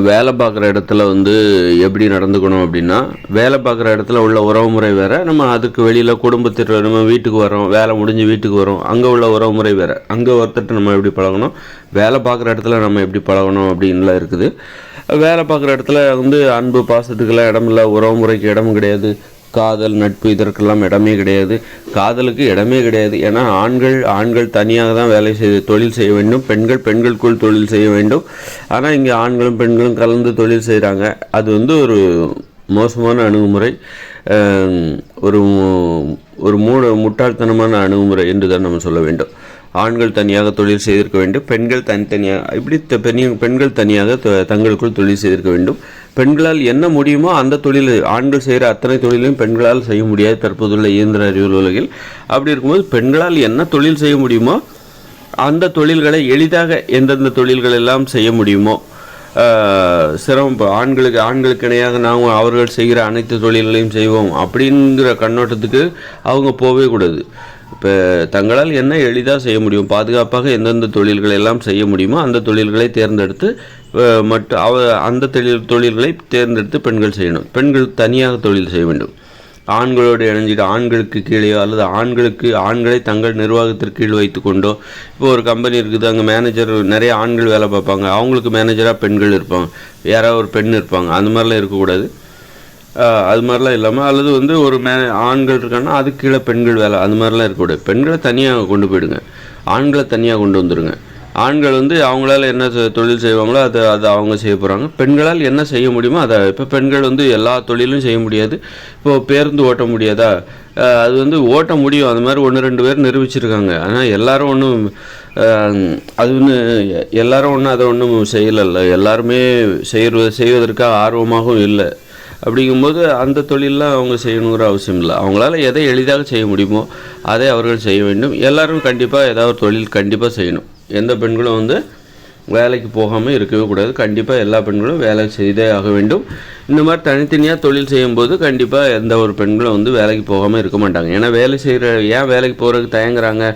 வேலை பார்க்குற இடத்துல வந்து எப்படி நடந்துக்கணும் அப்படின்னா, வேலை பார்க்குற இடத்துல உள்ள உறவுமுறை வேறு, நம்ம அதுக்கு வெளியில் குடும்பத்தில் நம்ம வீட்டுக்கு வரோம், வேலை முடிஞ்சு வீட்டுக்கு வரோம், அங்கே உள்ள உறவுமுறை வேறு. அங்கே ஒருத்தர்கிட்ட நம்ம எப்படி பழகணும், வேலை பார்க்குற இடத்துல நம்ம எப்படி பழகணும் அப்படின்லாம் இருக்குது. வேலை பார்க்குற இடத்துல வந்து அன்பு பாசத்துக்கெல்லாம் இடம் இல்லை, உறவுமுறைக்கு இடமும் கிடையாது, காதல் நட்பு இதற்கெல்லாம் இடமே கிடையாது, காதலுக்கு இடமே கிடையாது. ஏன்னா ஆண்கள் தனியாக தான் தொழில் செய்ய வேண்டும், பெண்களுக்குள் தொழில் செய்ய வேண்டும். ஆனால் இங்கே ஆண்களும் பெண்களும் கலந்து தொழில் செய்கிறாங்க. அது வந்து ஒரு மோசமான அணுகுமுறை, ஒரு ஒரு முட்டாள்தனமான அணுகுமுறை என்று தான் நம்ம சொல்ல வேண்டும். ஆண்கள் தனியாக தொழில் செய்திருக்க வேண்டும், பெண்கள் தனித்தனியாக பெண்கள் தனியாக தங்களுக்குள் தொழில் செய்திருக்க வேண்டும். பெண்களால் என்ன முடியுமோ அந்த தொழில், ஆண்கள் செய்கிற அத்தனை தொழிலையும் பெண்களால் செய்ய முடியாது தற்போதுள்ள இயந்திர அறிவியல் உலகில். அப்படி இருக்கும்போது பெண்களால் என்ன தொழில் செய்ய முடியுமோ அந்த தொழில்களை எளிதாக எந்தெந்த தொழில்கள் எல்லாம் செய்ய முடியுமோ, சிரமம் ஆண்களுக்கு இணையாக நாங்கள் அவர்கள் செய்கிற அனைத்து தொழில்களையும் செய்வோம் அப்படிங்கிற கண்ணோட்டத்துக்கு அவங்க போகவே கூடாது. இப்போ தங்களால் என்ன எளிதாக செய்ய முடியும், பாதுகாப்பாக எந்தெந்த தொழில்களை எல்லாம் செய்ய முடியுமோ அந்த தொழில்களை தேர்ந்தெடுத்து அந்த தொழில்களை தேர்ந்தெடுத்து பெண்கள் செய்யணும். பெண்கள் தனியாக தொழில் செய்ய வேண்டும். ஆண்களோடு இணைஞ்சிட்டு ஆண்களுக்கு கீழேயோ அல்லது ஆண்களை தங்கள் நிர்வாகத்திற்கு கீழ் வைத்து கொண்டோ, இப்போ ஒரு கம்பெனி இருக்குது, அங்கே மேனேஜர் நிறைய ஆண்கள் வேலை பார்ப்பாங்க, அவங்களுக்கு மேனேஜராக பெண்கள் இருப்பாங்க, யாராவது ஒரு பெண் இருப்பாங்க. அந்த மாதிரிலாம் இருக்கக்கூடாது. அது மாதிரிலாம் இல்லாமல், அல்லது வந்து ஒரு ஆண்கள் இருக்காங்கன்னா அதுக்கு கீழே பெண்கள் வேலை, அது மாதிரிலாம் இருக்கக்கூடாது. பெண்களை தனியாக கொண்டு போயிடுங்க, ஆண்களை தனியாக கொண்டு வந்துடுங்க. ஆண்கள் வந்து அவங்களால என்ன தொழில் செய்வாங்களோ அதை அவங்க செய்ய போகிறாங்க. பெண்களால் என்ன செய்ய முடியுமோ அதை. இப்போ பெண்கள் வந்து எல்லா தொழிலும் செய்ய முடியாது. இப்போது பேருந்து ஓட்ட முடியாதா, அது வந்து ஓட்ட முடியும், அது மாதிரி 1-2 பேர் நிரூபிச்சிருக்காங்க. ஆனால் எல்லாரும் ஒன்றும் அதை ஒன்றும் செய்யலை. எல்லாருமே செய்வதற்காக ஆர்வமாகவும் இல்லை. அப்படிங்கும்போது அந்த தொழிலெலாம் அவங்க செய்யணுங்கிற அவசியம் இல்லை. அவங்களால எதை எளிதாக செய்ய முடியுமோ அதை அவர்கள் செய்ய வேண்டும். எல்லோரும் கண்டிப்பாக ஏதாவது ஒரு தொழில் கண்டிப்பாக செய்யணும். எந்த பெண்களும் வந்து வேலைக்கு போகாமல் இருக்கவே கூடாது. கண்டிப்பாக எல்லா பெண்களும் வேலை செய்தே ஆக வேண்டும். இந்த மாதிரி தனித்தனியாக தொழில் செய்யும்போது கண்டிப்பாக எந்த ஒரு பெண்களும் வந்து வேலைக்கு போகாமல் இருக்க மாட்டாங்க. ஏன்னா வேலைக்கு போகிறதுக்கு தயங்குறாங்க.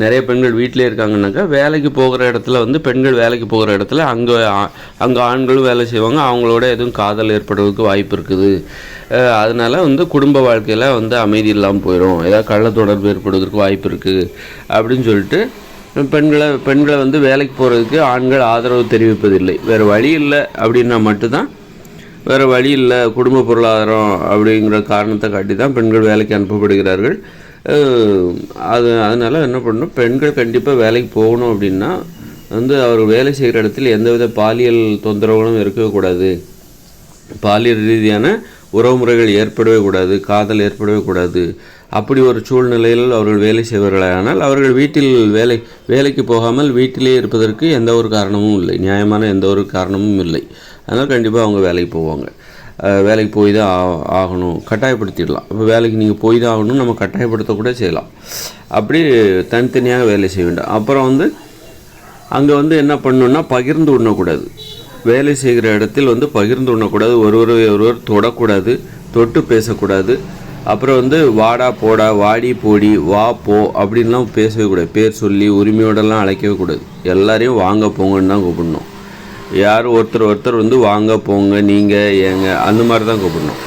நிறைய பெண்கள் வீட்டிலே இருக்காங்கன்னாக்கா, வேலைக்கு போகிற இடத்துல வந்து பெண்கள் வேலைக்கு போகிற இடத்துல அங்கே ஆண்களும் வேலை செய்வாங்க. அவங்களோட எதுவும் காதல் ஏற்படுறதுக்கு வாய்ப்பு இருக்குது. அதனால் வந்து குடும்ப வாழ்க்கையில் வந்து அமைதி இல்லாமல் போயிடும், ஏதாவது கள்ள தொடர்பு ஏற்படுவதற்கு வாய்ப்பு இருக்குது அப்படின்னு சொல்லிட்டு பெண்களை வந்து வேலைக்கு போகிறதுக்கு ஆண்கள் ஆதரவு தெரிவிப்பதில்லை. வேறு வழி இல்லை அப்படின்னா மட்டும்தான், வேறு வழி இல்லை, குடும்ப பொருளாதாரம் அப்படிங்கிற காரணத்தை காட்டி தான் பெண்கள் வேலைக்கு அனுப்பப்படுகிறார்கள். அதனால் என்ன பண்ணணும், பெண்கள் கண்டிப்பாக வேலைக்கு போகணும் அப்படின்னா வந்து அவர் வேலை செய்கிற இடத்துல எந்தவித பாலியல் தொந்தரவுகளும் இருக்கவே கூடாது, பாலியல் ரீதியான உறவுமுறைகள் ஏற்படவே கூடாது, காதல் ஏற்படவே கூடாது. அப்படி ஒரு சூழ்நிலையில் அவர்கள் வேலை செய்வார்களானால் அவர்கள் வேலைக்கு போகாமல் வீட்டிலே இருப்பதற்கு எந்த ஒரு காரணமும் இல்லை, நியாயமான எந்த ஒரு காரணமும் இல்லை. அதனால் கண்டிப்பாக அவங்க வேலைக்கு போவாங்க. வேலைக்கு போய் தான் ஆகணும், கட்டாயப்படுத்திடலாம். இப்போ வேலைக்கு நீங்கள் போய் தான் ஆகணும், நம்ம கட்டாயப்படுத்தக்கூட செய்யலாம். அப்படி தனித்தனியாக வேலை செய்ய வேண்டாம். அப்புறம் வந்து அங்கே வந்து என்ன பண்ணணுன்னா, பகிர்ந்து உண்ணக்கூடாது. வேலை செய்கிற இடத்தில் வந்து பகிர்ந்து உண்ணக்கூடாது, ஒருவர் தொடக்கூடாது, தொட்டு பேசக்கூடாது. அப்புறம் வந்து வாடா போடா, வாடி போடி, வா போ அப்படின்லாம் பேசவே கூடாது. பேர் சொல்லி உரிமையோடலாம் அழைக்கவே கூடாது. எல்லாரையும் வாங்க போங்கன்னு தான் கூப்பிடணும். யாரும் ஒருத்தர் வந்து வாங்க போங்க, நீங்கள் ஏங்க அந்த மாதிரி தான் கூப்பிடணும்.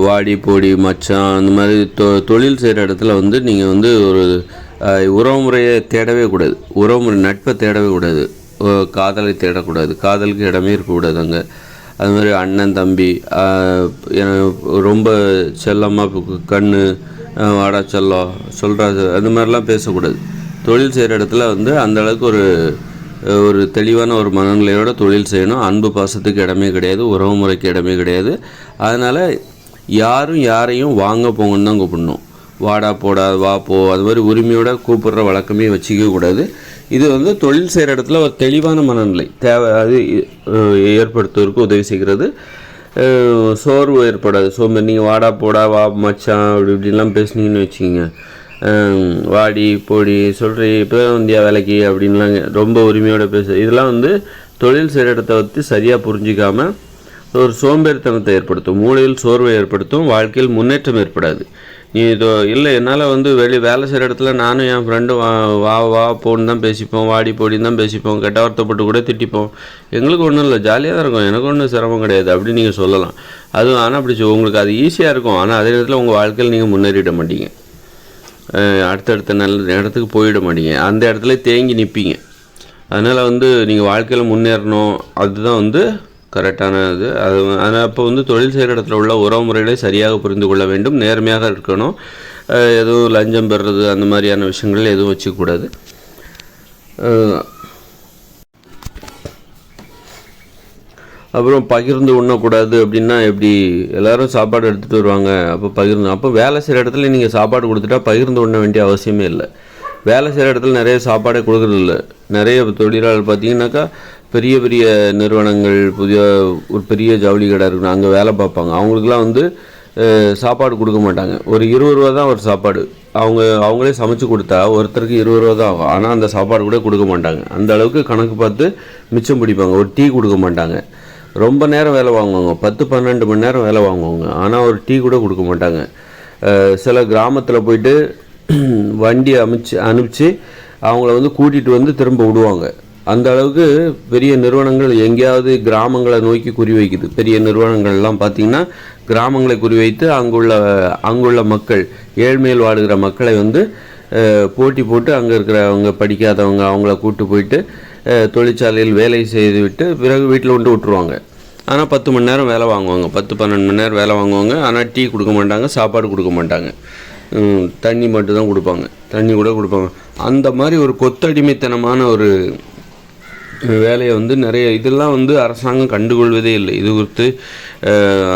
வாடி போடி மச்சான் அந்த மாதிரி தொழில் செய்கிற இடத்துல வந்து நீங்கள் வந்து ஒரு உறவுமுறையை தேடவே கூடாது, உறவுமுறை நட்பை தேடவே கூடாது, காதலை தேடக்கூடாது, காதலுக்கு இடமே இருக்கக்கூடாது அங்கே. அது மாதிரி அண்ணன் தம்பி ரொம்ப செல்லமாக கண்ணு வாடா செல்லம் சொல்கிறாரு அந்த மாதிரிலாம் பேசக்கூடாது. தொழில் செய்கிற இடத்துல வந்து அந்தளவுக்கு ஒரு தெளிவான ஒரு மனநிலையோட தொழில் செய்யணும். அன்பு பாசத்துக்கு இடமே கிடையாது, உறவுமுறைக்கு இடமே கிடையாது. அதனால் யாரையும் வாங்க போங்கன்னு தான் கூப்பிடணும். வாடா போடா, வா போ, அது மாதிரி உரிமையோட கூப்பிடுற வழக்கமே வச்சுக்க கூடாது. இது வந்து தொழில் செய்கிற இடத்துல ஒரு தெளிவான மனநிலை அது ஏற்படுத்துவதற்கு உதவி செய்கிறது. சோர்வு ஏற்படாது. நீங்கள் வாடா போடா, வா மச்சான் இப்படின்லாம் பேசுனீங்கன்னு வச்சுக்கிங்க, வாடி போடி சொல்கிறீ இப்போ இந்தியா வேலைக்கு அப்படின்லாம் ரொம்ப உரிமையோட இதெல்லாம் வந்து தொழில் செய்கிற இடத்த வந்து சரியாக புரிஞ்சிக்காமல் ஒரு சோம்பேறித்தனத்தை ஏற்படுத்தும், மூளையில் சோர்வை ஏற்படுத்தும், வாழ்க்கையில் முன்னேற்றம் ஏற்படாது. நீ இல்லை என்னால் வந்து வேலை செய்கிற இடத்துல நானும் என் ஃப்ரெண்டும் வா வா போன்னு தான் பேசிப்போம், வாடி போடின்னு தான் பேசிப்போம், கெட்ட வார்த்தைப்பட்டு கூட திட்டிப்போம். எங்களுக்கு ஒன்றும் இல்லை, ஜாலியாக தான் இருக்கும், எனக்கு ஒன்றும் சிரமம் கிடையாது அப்படின்னு நீங்கள் சொல்லலாம். அதுவும் ஆனால் அப்படி உங்களுக்கு அது ஈஸியாக இருக்கும். ஆனால் அதே நேரத்தில் உங்கள் வாழ்க்கையில் நீங்கள் முன்னேறிட மாட்டீங்க, அடுத்தடுத்த நல்ல இடத்துக்கு போயிட மாட்டீங்க, அந்த இடத்துல தேங்கி நிற்பீங்க. அதனால் வந்து நீங்கள் வாழ்க்கையில் முன்னேறணும், அதுதான் வந்து கரெக்டான இது. அதனால் அப்போ வந்து தொழில் செய்கிற இடத்துல உள்ள உறவு முறைகளை சரியாக புரிந்து கொள்ள வேண்டும், நேர்மையாக இருக்கணும். எதுவும் லஞ்சம் பெறுறது அந்த மாதிரியான விஷயங்கள் எதுவும் வச்சுக்கூடாது. அப்புறம் பகிர்ந்து உண்ணக்கூடாது அப்படின்னா எப்படி? எல்லோரும் சாப்பாடு எடுத்துகிட்டு வருவாங்க, அப்போ வேலை செய்கிற இடத்துல நீங்கள் சாப்பாடு கொடுத்துட்டா பகிர்ந்து உண்ண வேண்டிய அவசியமே இல்லை. வேலை செய்கிற இடத்துல நிறைய சாப்பாடே கொடுக்குறதில்ல. நிறைய தொழிலாளர் பார்த்தீங்கன்னாக்கா பெரிய பெரிய நிறுவனங்கள், ஒரு பெரிய ஜவுளி கடை இருக்கணும், அங்கே வேலை பார்ப்பாங்க. அவங்களுக்குலாம் வந்து சாப்பாடு கொடுக்க மாட்டாங்க. ஒரு 20 ரூபா தான் ஒரு சாப்பாடு. அவங்களே சமைச்சு கொடுத்தா ஒருத்தருக்கு 20 ரூபா தான் ஆகும். ஆனால் அந்த சாப்பாடு கூட கொடுக்க மாட்டாங்க. அந்த அளவுக்கு கணக்கு பார்த்து மிச்சம் பிடிப்பாங்க. ஒரு டீ கொடுக்க மாட்டாங்க. ரொம்ப நேரம் வேலை வாங்குவாங்க, 10-12 மணி நேரம் வேலை வாங்குவாங்க. ஆனால் ஒரு டீ கூட கொடுக்க மாட்டாங்க. சில கிராமத்தில் போயிட்டு வண்டி அனுப்பிச்சு அவங்கள வந்து கூட்டிகிட்டு வந்து திரும்ப விடுவாங்க. அந்த அளவுக்கு பெரிய நிறுவனங்கள் எங்கேயாவது கிராமங்களை நோக்கி குறிவைக்குது. பெரிய நிறுவனங்கள்லாம் பார்த்திங்கன்னா கிராமங்களை குறிவைத்து அங்குள்ள மக்கள், ஏழ்மையில் வாடுகிற மக்களை வந்து போட்டி போட்டு அங்கே இருக்கிறவங்க படிக்காதவங்க அவங்கள கூப்பிட்டு போயிட்டு தொழிற்சாலையில் வேலை செய்துவிட்டு பிறகு வீட்டில் கொண்டு விட்டுருவாங்க. ஆனால் 10 மணி நேரம் வேலை வாங்குவாங்க, 10-12 மணி நேரம் வேலை வாங்குவாங்க. ஆனால் டீ கொடுக்க மாட்டாங்க, சாப்பாடு கொடுக்க மாட்டாங்க, தண்ணி மட்டும்தான் கொடுப்பாங்க, தண்ணி கூட கொடுப்பாங்க. அந்த மாதிரி ஒரு கொத்தடிமைத்தனமான ஒரு வேலையை வந்து நிறைய இதெல்லாம் வந்து அரசாங்கம் கண்டுகொள்வதே இல்லை. இது குறித்து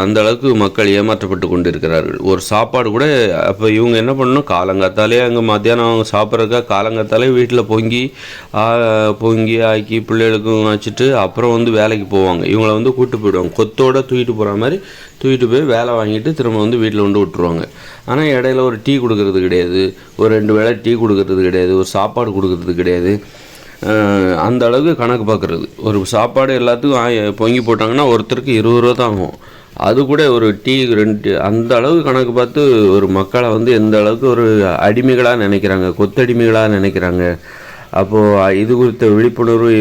அந்த அளவுக்கு மக்கள் ஏமாற்றப்பட்டு கொண்டு இருக்கிறார்கள். ஒரு சாப்பாடு கூட அப்போ இவங்க என்ன பண்ணணும், காலங்காத்தாலே அங்கே மத்தியானம் அவங்க சாப்பிட்றதுக்கா காலங்காத்தாலே வீட்டில் பொங்கி ஆக்கி பிள்ளைகளுக்கும் வச்சுட்டு அப்புறம் வந்து வேலைக்கு போவாங்க. இவங்களை வந்து கூப்பிட்டு போயிடுவாங்க, கொத்தோடு தூக்கிட்டு போகிற மாதிரி தூக்கிட்டு போய் வேலை வாங்கிட்டு திரும்ப வந்து வீட்டில் வந்து விட்டுருவாங்க. ஆனால் இடையில ஒரு டீ கொடுக்கறது கிடையாது, ஒரு 2 வேளை டீ கொடுக்கறது கிடையாது, ஒரு சாப்பாடு கொடுக்கறது கிடையாது. அந்த அளவுக்கு கணக்கு பார்க்குறது. ஒரு சாப்பாடு எல்லாத்துக்கும் பொங்கி போட்டாங்கன்னா ஒருத்தருக்கு 20 ரூபா தான் ஆகும். அது கூட ஒரு டீ 2 அந்த அளவுக்கு கணக்கு பார்த்து ஒரு மக்களை வந்து எந்த அளவுக்கு ஒரு அடிமைகளாக நினைக்கிறாங்க, கொத்தடிமைகளாக நினைக்கிறாங்க. அப்போது இது குறித்த விழிப்புணர்வு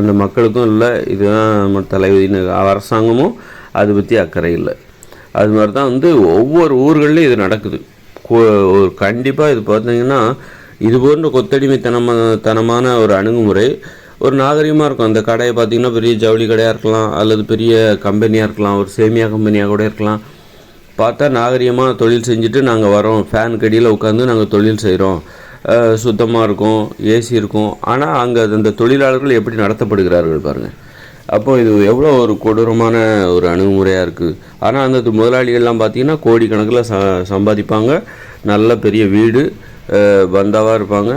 அந்த மக்களுக்கும் இல்லை. இதுதான் நம்ம தலைவதின்னு அரசாங்கமும் அது பற்றி அக்கறை இல்லை. அது மாதிரி தான் வந்து ஒவ்வொரு ஊர்கள்லையும் இது நடக்குது. கண்டிப்பாக இது பார்த்தீங்கன்னா இது போன்ற கொத்தடிமைத்தனமான ஒரு அணுகுமுறை ஒரு நாகரிகமாக இருக்கும். அந்த கடையை பார்த்திங்கன்னா பெரிய ஜவுளி கடையாக இருக்கலாம், அல்லது பெரிய கம்பெனியாக இருக்கலாம், ஒரு சேமியா கம்பெனியாக கூட இருக்கலாம். பார்த்தா நாகரிகமாக தொழில் செஞ்சுட்டு நாங்கள் வரோம், ஃபேன் கடியில் உட்காந்து நாங்கள் தொழில் செய்கிறோம், சுத்தமாக இருக்கும், ஏசி இருக்கும். ஆனால் அங்கே அந்த தொழிலாளர்கள் எப்படி நடத்தப்படுகிறார்கள் பாருங்கள். அப்போ இது எவ்வளோ ஒரு கொடூரமான ஒரு அணுகுமுறையாக இருக்குது. ஆனால் அந்த முதலாளிகள்லாம் பார்த்திங்கன்னா கோடிக்கணக்கில் சம்பாதிப்பாங்க, நல்ல பெரிய வீடு, பந்தாவாக இருப்பாங்க,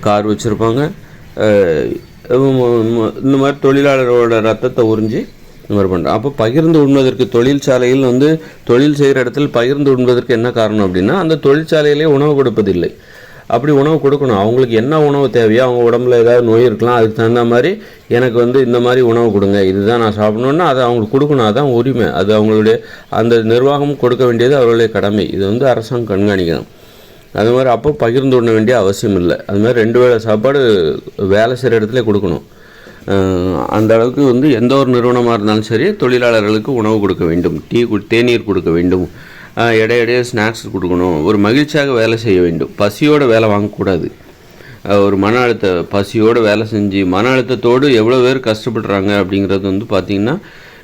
கார் வச்சுருப்பாங்க. இந்த மாதிரி தொழிலாளரோட ரத்தத்தை உறிஞ்சி இந்த மாதிரி பண்ணுறோம். அப்போ பகிர்ந்து உண்பதற்கு தொழிற்சாலையில் வந்து தொழில் செய்கிற இடத்துல பகிர்ந்து உண்பதற்கு என்ன காரணம் அப்படின்னா, அந்த தொழிற்சாலையிலே உணவு கொடுப்பதில்லை. அப்படி உணவு கொடுக்கணும். அவங்களுக்கு என்ன உணவு தேவையோ, அவங்க உடம்புல ஏதாவது நோய் இருக்கலாம், அதுக்கு தகுந்த மாதிரி எனக்கு வந்து இந்த மாதிரி உணவு கொடுங்க, இதுதான் நான் சாப்பிடணுன்னா அதை அவங்களுக்கு கொடுக்கணும். அதுதான் உரிமை. அது அவங்களுடைய அந்த நிர்வாகம் கொடுக்க வேண்டியது அவர்களுடைய கடமை. இது வந்து அரசாங்கம் கண்காணிக்கணும். அது மாதிரி அப்போ பகிர்ந்து உண்ண வேண்டிய அவசியம் இல்லை. அது மாதிரி 2 வேளை சாப்பாடு வேலை செய்கிற இடத்துல கொடுக்கணும். அந்த அளவுக்கு வந்து எந்த ஒரு நிறுவனமாக இருந்தாலும் சரி தொழிலாளர்களுக்கு உணவு கொடுக்க வேண்டும், தேநீர் கொடுக்க வேண்டும், இடையிடையே ஸ்நாக்ஸ் கொடுக்கணும், ஒரு மகிழ்ச்சியாக வேலை செய்ய வேண்டும். பசியோடு வேலை வாங்கக்கூடாது. ஒரு பசியோடு வேலை செஞ்சு மன அழுத்தத்தோடு எவ்வளோ பேர் கஷ்டப்படுறாங்க அப்படிங்கிறது வந்து பார்த்திங்கன்னா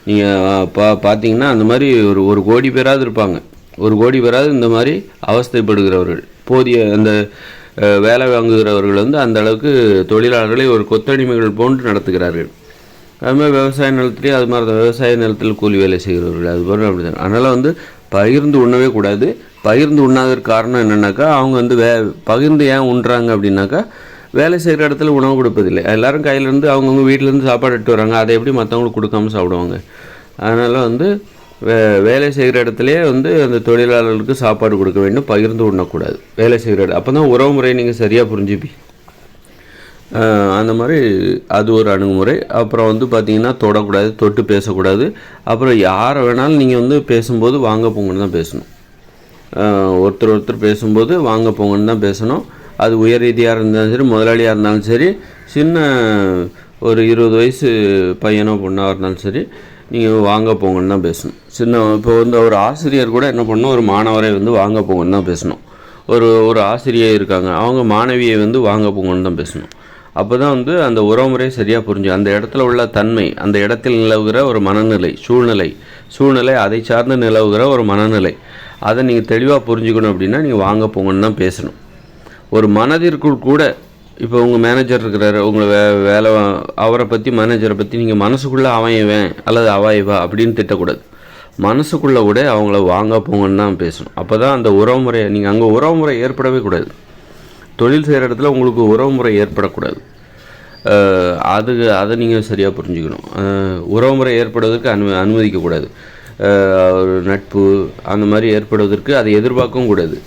நீங்கள் பார்த்தீங்கன்னா அந்த மாதிரி ஒரு கோடி பேராவது இருப்பாங்க. 1 கோடி பேராவது இந்த மாதிரி அவஸ்தைப்படுகிறவர்கள். போதிய அந்த வேலை வாங்குகிறவர்கள் வந்து அந்த அளவுக்கு தொழிலாளர்களை ஒரு கொத்தடிமைகள் போன்று நடத்துகிறார்கள். அதுமாதிரி விவசாய நிலத்திலே அது மாதிரி தான், விவசாய நிலத்தில் கூலி வேலை செய்கிறவர்கள் அது போல அப்படி தான். அதனால் வந்து பகிர்ந்து உண்ணவே கூடாது. பகிர்ந்து உண்ணாதற்கு காரணம் என்னென்னாக்கா, அவங்க வந்து பகிர்ந்து ஏன் உண்றாங்க அப்படின்னாக்கா, வேலை செய்கிற இடத்துல உணவு கொடுப்பதில்லை. எல்லோரும் கையிலேருந்து அவங்கவுங்க வீட்டிலேருந்து சாப்பாடு எடுத்து வராங்க, அதை எப்படி மற்றவங்களுக்கு கொடுக்காம சாப்பிடுவாங்க? அதனால் வந்து வேலை செய்கிற இடத்துலையே வந்து அந்த தொழிலாளர்களுக்கு சாப்பாடு கொடுக்க வேண்டும், பகிர்ந்து உண்ணக்கூடாது வேலை செய்கிற இடம். அப்போ தான் உறவு முறை நீங்கள் சரியாக புரிஞ்சுப்பி. அந்த மாதிரி அது ஒரு அணுகுமுறை. அப்புறம் வந்து பார்த்திங்கன்னா தொடக்கூடாது, தொட்டு பேசக்கூடாது. அப்புறம் யாரை வேணாலும் நீங்கள் வந்து பேசும்போது வாங்க போங்கன்னு தான் பேசணும். ஒருத்தர் பேசும்போது வாங்க போங்கன்னு தான் பேசணும். அது உயர் ரீதியாக இருந்தாலும் சரி, முதலாளியாக இருந்தாலும் சரி, சின்ன ஒரு 20 வயசு பையனோ பொண்ணாக இருந்தாலும் சரி, நீங்கள் வாங்க போங்கன்னு தான் பேசணும். இப்போ ஒரு ஆசிரியர் கூட என்ன பண்ணணும், ஒரு மாணவரை வாங்க போங்கன்னு தான் பேசணும். ஒரு ஆசிரியை இருக்காங்க, அவங்க மாணவியை வாங்க போங்கன்னு தான் பேசணும். அப்போ தான் அந்த உறவுமுறை சரியாக புரிஞ்சு, அந்த இடத்துல உள்ள தன்மை, அந்த இடத்தில் நிலவுகிற ஒரு மனநிலை, சூழ்நிலை அதை சார்ந்து நிலவுகிற ஒரு மனநிலை, அதை நீங்கள் தெளிவாக புரிஞ்சுக்கணும். அப்படின்னா நீங்கள் வாங்க போங்கன்னு தான் பேசணும். ஒரு மனதிற்குள் கூட இப்போ உங்கள் மேனேஜர் இருக்கிறாரு, உங்களை வேலை, அவரை பற்றி, மேனேஜரை பற்றி நீங்கள் மனசுக்குள்ளே அவன் அல்லது அவாய்வா அப்படின்னு திட்டக்கூடாது. மனசுக்குள்ளே கூட அவங்கள வாங்க போங்கன்னு தான் பேசணும். அப்போ தான் அந்த உறவுமுறை, நீங்கள் அங்கே உறவுமுறை ஏற்படவே கூடாது. தொழில் செய்கிற இடத்துல உங்களுக்கு உறவுமுறை ஏற்படக்கூடாது. அதை நீங்கள் சரியாக புரிஞ்சுக்கணும். உறவுமுறை ஏற்படுவதற்கு அனுமதிக்கக்கூடாது. ஒரு நட்பு அந்த மாதிரி ஏற்படுவதற்கு அதை எதிர்பார்க்கவும் கூடாது.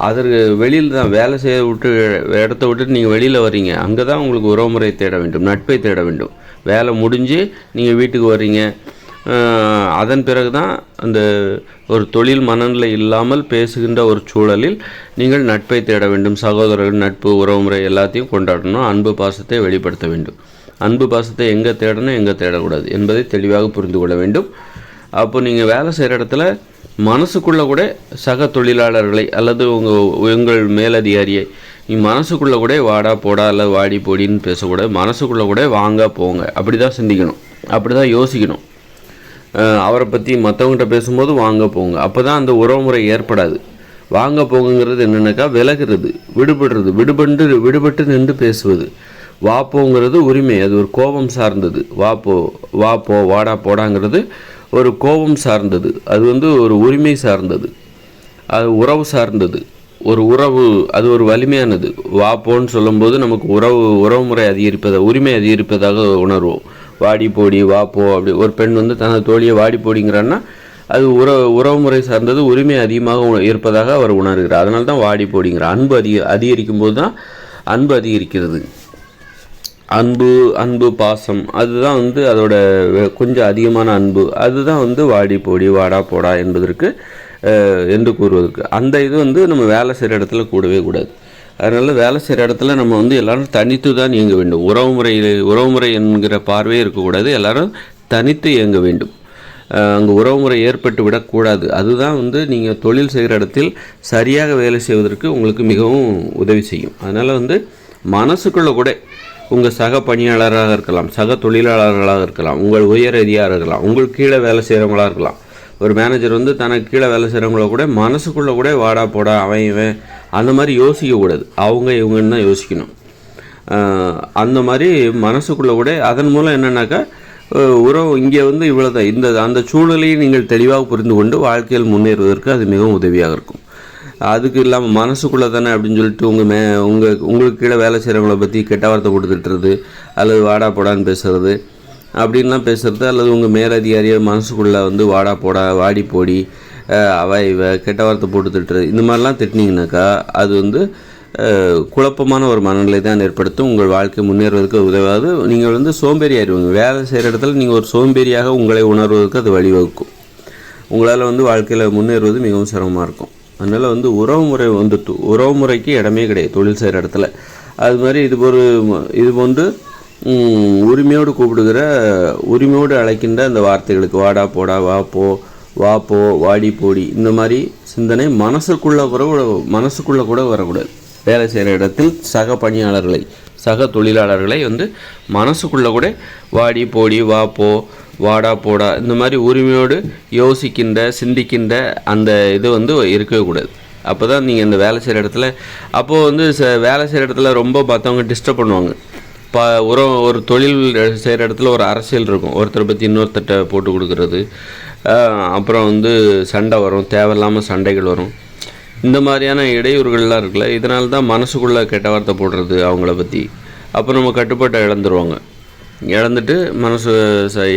அதற்கு வெளியில் தான் வேலை செய்ய இடத்த விட்டுட்டு நீங்கள் வெளியில் வர்றீங்க, அங்கே தான் உங்களுக்கு உறவுமுறை தேட வேண்டும், நட்பை தேட வேண்டும். வேலை முடிஞ்சு நீங்கள் வீட்டுக்கு வர்றீங்க, அதன் பிறகு தான் அந்த ஒரு தொழில் மனநிலை இல்லாமல் பேசுகின்ற ஒரு சூழலில் நீங்கள் நட்பை தேட வேண்டும். சகோதரர்கள், நட்பு, உறவுமுறை எல்லாத்தையும் கொண்டாடணும். அன்பு பாசத்தை வெளிப்படுத்த வேண்டும். அன்பு பாசத்தை எங்கே தேடணும், எங்கே தேடக்கூடாது என்பதை தெளிவாக புரிந்து கொள்ள வேண்டும். அப்போ நீங்கள் வேலை செய்கிற இடத்துல மனசுக்குள்ளே கூட சக தொழிலாளர்களை அல்லது உங்கள் மேலதிகாரியை நீங்கள் மனசுக்குள்ளே கூட வாடா போடா அல்லது வாடி போடின்னு பேசக்கூடாது. மனசுக்குள்ளே கூட வாங்க போங்க அப்படி தான் சிந்திக்கணும், அப்படி தான் யோசிக்கணும். அவரை பற்றி மற்றவங்ககிட்ட பேசும்போது வாங்க போங்க, அப்போ தான் அந்த உறவுமுறை ஏற்படாது. வாங்க போங்கிறது என்னென்னாக்கா விலகிறது, விடுபட்டு நின்று பேசுவது. வாப்போங்கிறது உரிமை, அது ஒரு கோபம் சார்ந்தது. வாப்போ வாடா போடாங்கிறது ஒரு கோபம் சார்ந்தது, அது ஒரு உரிமை சார்ந்தது, அது உறவு சார்ந்தது. ஒரு உறவு அது ஒரு வலிமையானது. வாப்போன்னு சொல்லும்போது நமக்கு உறவுமுறை உரிமை அதிகரிப்பதாக உணர்வோம். வாடி போடி வாப்போ அப்படி ஒரு பெண் தனது தோழியை வாடி போடிங்கிறான்னா அது உறவுமுறை சார்ந்தது, உரிமை அதிகமாக இருப்பதாக அவர் உணர்கிறார். அதனால தான் வாடி போடிங்கிறார். அன்பு அதிகரிக்கும் போது தான் அன்பு அதிகரிக்கிறது. அன்பு பாசம் அதுதான் அதோட கொஞ்சம் அதிகமான அன்பு, அதுதான் வாடி போடி வாடா போடா என்பதற்கு என்று கூறுவதற்கு. அந்த இது நம்ம வேலை செய்கிற இடத்துல கூடவே கூடாது. அதனால் வேலை செய்கிற இடத்துல நம்ம எல்லோரும் தனித்து தான் இயங்க வேண்டும். உறவுமுறை என்கிற பார்வையே இருக்கக்கூடாது. எல்லோரும் தனித்து இயங்க வேண்டும். அங்கே உறவுமுறை ஏற்பட்டு விடக்கூடாது. அதுதான் நீங்கள் தொழில் செய்கிற இடத்தில் சரியாக வேலை செய்வதற்கு உங்களுக்கு மிகவும் உதவி செய்யும். அதனால் மனசுக்குள்ளே கூட உங்கள் சக பணியாளராக இருக்கலாம், சக தொழிலாளர்களாக இருக்கலாம், உங்கள் உயர் அதிகாரியாக இருக்கலாம், உங்களுக்கு கீழே வேலை செய்கிறவங்களாக இருக்கலாம். ஒரு மேனேஜர் தனக்கு கீழே வேலை செய்கிறவங்கள கூட மனசுக்குள்ளே கூட வாடா போடா அவன் அந்த மாதிரி யோசிக்கக்கூடாது. அவங்க இவங்கன்னு தான் யோசிக்கணும். அந்த மாதிரி மனசுக்குள்ளே கூட அதன் மூலம் என்னென்னாக்கா உறவு இங்கே இவ்வளோ தான். அந்த சூழ்நிலையை நீங்கள் தெளிவாக புரிந்து கொண்டு வாழ்க்கையில் முன்னேறுவதற்கு அது மிகவும் உதவியாக இருக்கும். அதுக்கு இல்லாமல் மனசுக்குள்ளே தானே அப்படின்னு சொல்லிட்டு உங்களுக்கு கீழே வேலை செய்கிறவங்கள பற்றி கெட்ட வார்த்தை கொடுத்துட்டுறது அல்லது வாடா போடான்னு பேசுகிறது அப்படின்லாம் பேசுகிறது, அல்லது உங்கள் மேலதிகாரியை மனசுக்குள்ளே வாடா போடா வாடி போடி கெட்ட வார்த்தை போட்டு திட்டுறது, இந்த மாதிரிலாம் திட்டினீங்கனாக்கா அது குழப்பமான ஒரு மனநிலை தான் ஏற்படுத்தும். உங்கள் வாழ்க்கை முன்னேறுவதற்கு உதவாது. நீங்கள் சோம்பேறி ஆயிடுவீங்க. வேலை செய்கிற இடத்துல நீங்கள் ஒரு சோம்பேறியாக உங்களை உணர்வதற்கு அது வழிவகுக்கும். உங்களால் வாழ்க்கையில் முன்னேறுவது மிகவும் சிரமமாக இருக்கும். அதனால் உறவுமுறை உறவுமுறைக்கு இடமே கிடையாது தொழில் செய்கிற இடத்துல. அது மாதிரி இது போன்று உரிமையோடு கூப்பிடுகிற, உரிமையோடு அழைக்கின்ற அந்த வார்த்தைகளுக்கு வாடா போடா வாப்போ வாடி போடி இந்த மாதிரி சிந்தனை மனசுக்குள்ளே கூட வரக்கூடாது. வேலை செய்கிற இடத்தில் சக பணியாளர்களை, சக தொழிலாளர்களை மனசுக்குள்ளே கூட வாடி போடி வாப்போ வாடா போடா இந்த மாதிரி உரிமையோடு யோசிக்கின்ற சிந்திக்கின்ற அந்த இது இருக்கவே கூடாது. அப்போ தான் நீங்கள் இந்த வேலை செய்கிற இடத்துல அப்போது வேலை செய்கிற இடத்துல ரொம்ப மற்றவங்க டிஸ்டர்ப் பண்ணுவாங்க. ஒரு தொழில் செய்கிற இடத்துல ஒரு அரசியல் இருக்கும். ஒருத்தரை பற்றி இன்னொருத்தட்ட போட்டு கொடுக்குறது, அப்புறம் சண்டை வரும், தேவையில்லாமல் சண்டைகள் வரும். இந்த மாதிரியான இடையூறுகள்லாம் இருக்குல்ல, இதனால தான் மனசுக்குள்ளே கெட்ட வார்த்தை போடுறது அவங்கள பற்றி. அப்போ நம்ம கட்டுப்பாட்டை இழந்துட்டு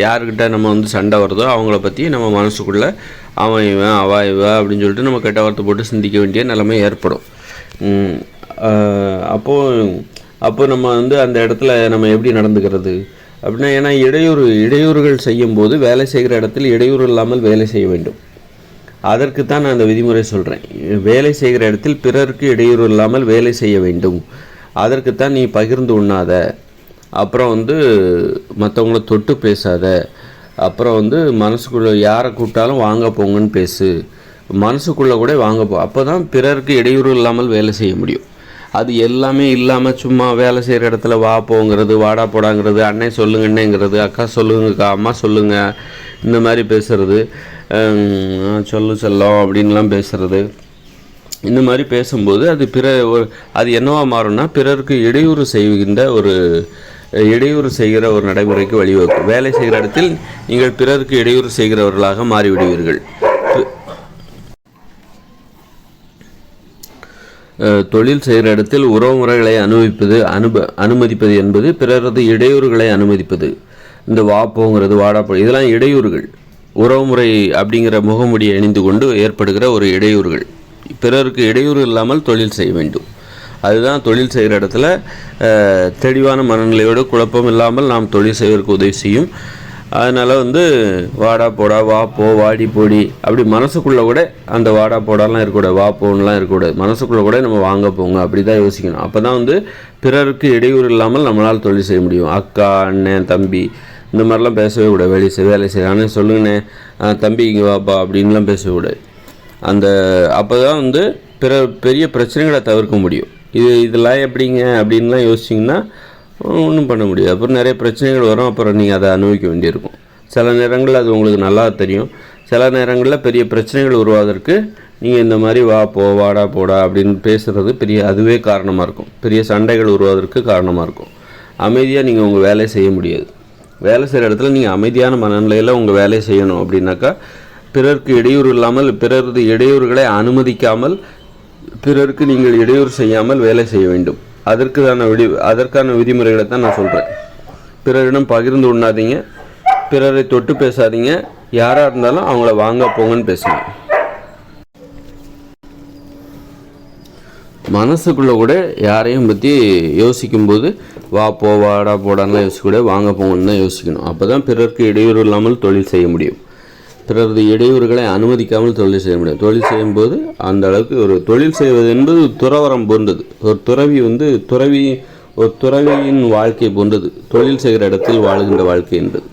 யாருக்கிட்ட நம்ம சண்டை வருதோ அவங்கள பற்றி நம்ம மனசுக்குள்ளே அவன் இவன் அப்படின்னு சொல்லிட்டு நம்ம கெட்ட வார்த்தை போட்டு சிந்திக்க வேண்டிய நிலைமை ஏற்படும். அப்போ நம்ம அந்த இடத்துல நம்ம எப்படி நடந்துக்கிறது அப்படின்னா, ஏன்னா இடையூறுகள் செய்யும்போது வேலை செய்கிற இடத்தில் இடையூறு இல்லாமல் வேலை செய்ய வேண்டும். அதற்கு தான் நான் அந்த விதிமுறை சொல்கிறேன். வேலை செய்கிற இடத்தில் பிறருக்கு இடையூறு இல்லாமல் வேலை செய்ய வேண்டும். அதற்குத்தான் நீ பகிர்ந்து உண்ணாத, அப்புறம் மற்றவங்கள தொட்டு பேசாத, அப்புறம் மனசுக்குள்ளே யாரை கூப்பிட்டாலும் வாங்க போங்கன்னு பேசு, மனசுக்குள்ளே கூட வாங்க போ. அப்போ தான் பிறருக்கு இடையூறு இல்லாமல் வேலை செய்ய முடியும். அது எல்லாமே இல்லாமல் சும்மா வேலை செய்கிற இடத்துல வா போங்கிறது, வாடா போடாங்கிறது, அண்ணே சொல்லுங்கண்ணேங்கிறது, அக்கா சொல்லுங்கக்கா, அம்மா சொல்லுங்கள், இந்த மாதிரி பேசுகிறது, சொல்லு செல்லம் அப்படின்லாம் பேசுகிறது. இந்த மாதிரி பேசும்போது அது என்னவா மாறும்னா பிறருக்கு இடையூறு செய்கிற ஒரு நடைமுறைக்கு வழிவகுக்கும். வேலை செய்கிற இடத்தில் நீங்கள் பிறருக்கு இடையூறு செய்கிறவர்களாக மாறிவிடுவீர்கள். தொழில் செய்கிற இடத்தில் உறவுமுறைகளை அனுமதிப்பது என்பது பிறரது இடையூறுகளை அனுமதிப்பது. இந்த வா போங்கிறது, வாடா போ, இதெல்லாம் இடையூறுகள். உறவுமுறை அப்படிங்கிற முகமுடியை அணிந்து கொண்டு ஏற்படுகிற ஒரு இடையூறுகள். பிறருக்கு இடையூறு இல்லாமல் தொழில் செய்ய வேண்டும். அதுதான் தொழில் செய்கிற இடத்துல தெளிவான மனநிலையோடு குழப்பம் இல்லாமல் நாம் தொழில் செய்வதற்கு உதவி செய்யும். அதனால் வாடா போடா, வா போ, வாடி போடி, அப்படி மனசுக்குள்ளே கூட அந்த வாடா போடாலாம் இருக்கக்கூடாது, வா போன்லாம் இருக்கக்கூடாது. மனசுக்குள்ளே கூட நம்ம வாங்க போங்க அப்படி தான் யோசிக்கணும். அப்போ தான் பிறருக்கு இடையூறு இல்லாமல் நம்மளால் தொழில் செய்ய முடியும். அக்கா, அண்ணன், தம்பி இந்த மாதிரிலாம் பேசவே கூடாது. வேலை செய்ய அண்ணன் சொல்லுங்கண்ணே, தம்பி இங்கே வாப்பா அப்படின்லாம் பேசவே கூடாது. அப்போ தான் பெரிய பிரச்சனைகளை தவிர்க்க முடியும். இதெல்லாம் எப்படிங்க அப்படின்லாம் யோசிச்சிங்கன்னா ஒன்றும் பண்ண முடியாது. அப்புறம் நிறைய பிரச்சனைகள் வரும். அப்புறம் நீங்கள் அதை அனுபவிக்க வேண்டியிருக்கும். சில நேரங்களில் அது உங்களுக்கு நல்லா தெரியும். சில நேரங்களில் பெரிய பிரச்சனைகள் உருவாவதற்கு நீங்கள் இந்த மாதிரி வா போ, வாடா போடா அப்படின்னு பேசுகிறது அதுவே காரணமாக இருக்கும். பெரிய சண்டைகள் உருவாவதற்கு காரணமாக இருக்கும். அமைதியாக நீங்கள் உங்கள் வேலையை செய்ய முடியாது. வேலை செய்கிற இடத்துல நீங்கள் அமைதியான மனநிலையில் உங்கள் வேலையை செய்யணும் அப்படின்னாக்கா பிறருக்கு இடையூறு இல்லாமல், பிறரது இடையூறுகளை அனுமதிக்காமல், பிறருக்கு நீங்கள் இடையூறு செய்யாமல் வேலை செய்ய வேண்டும். அதற்கான விதிமுறைகளை தான் நான் சொல்கிறேன். பிறரிடம் பகிர்ந்து உண்ணாதீங்க, பிறரை தொட்டு பேசாதீங்க, யாராக இருந்தாலும் அவங்கள வாங்க போங்கன்னு பேசுங்க. மனசுக்குள்ளே கூட யாரையும் பற்றி யோசிக்கும்போது வா போ, வாடா போடான்லாம் யோசிக்கக்கூடாது, வாங்க போங்கன்னு தான் யோசிக்கணும். அப்போ தான் பிறருக்கு இடையூறு இல்லாமல் தொழில் செய்ய முடியும். பிறரது இடையூறுகளை அனுமதிக்காமல் தொழில் செய்ய முடியும். தொழில் செய்யும்போது அந்த அளவுக்கு ஒரு தொழில் செய்வது என்பது துறவரம் போன்றது. ஒரு துறவியின் வாழ்க்கை போன்றது தொழில் செய்கிற இடத்தில் வாழுகின்ற வாழ்க்கை என்பது.